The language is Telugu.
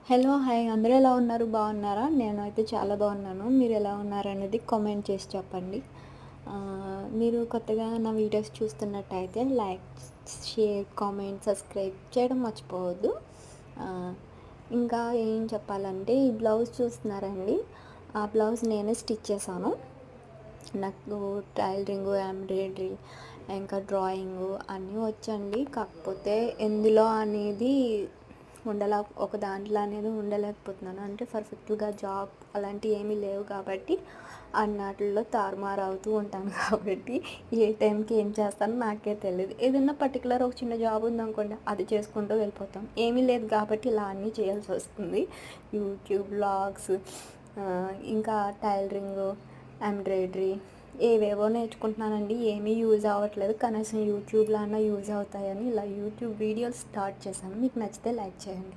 హలో! హాయ్! అందరూ ఎలా ఉన్నారు? బాగున్నారా? నేనైతే చాలా బాగున్నాను. మీరు ఎలా ఉన్నారనేది కామెంట్ చేసి చెప్పండి. మీరు కొత్తగా నా వీడియోస్ చూస్తున్నట్టయితే లైక్, షేర్, కామెంట్, సబ్స్క్రైబ్ చేయడం మర్చిపోవద్దు. ఆహ్, ఇంకా ఏం చెప్పాలంటే ఈ బ్లౌజ్ చూస్తున్నారండి. ఆ బ్లౌజ్ నేనే స్టిచ్ చేశాను. నాకు టైలరింగు, ఎంబ్రాయిడరీ ఇంకా డ్రాయింగు అన్నీ వచ్చండి. కాకపోతే ఎందులో అనేది ఒక దాంట్లో అనేది ఉండలేకపోతున్నాను. అంటే పర్ఫెక్ట్‌గా జాబ్ అలాంటివి ఏమీ లేవు కాబట్టి అన్నాటిల్లో తారుమారు అవుతూ ఉంటాను కాబట్టి ఏ టైంకి ఏం చేస్తానో నాకే తెలీదు. ఏదన్నా పర్టిక్యులర్ ఒక చిన్న జాబ్ ఉందనుకోండి అది చేసుకుంటూ వెళ్ళిపోతాం. ఏమీ లేదు కాబట్టి ఇలా అన్నీ చేయాల్సొస్తుంది. యూట్యూబ్ వ్లాగ్స్, ఇంకా టైలరింగు, ఎంబ్రాయిడరీ ఏవేవో నేర్చుకుంటున్నానండి. ఏమీ యూజ్ అవ్వట్లేదు. కనీసం యూట్యూబ్‌లో అన్నా యూజ్ అవుతాయని ఇలా యూట్యూబ్ వీడియోలు స్టార్ట్ చేశాను. మీకు నచ్చితే లైక్ చేయండి.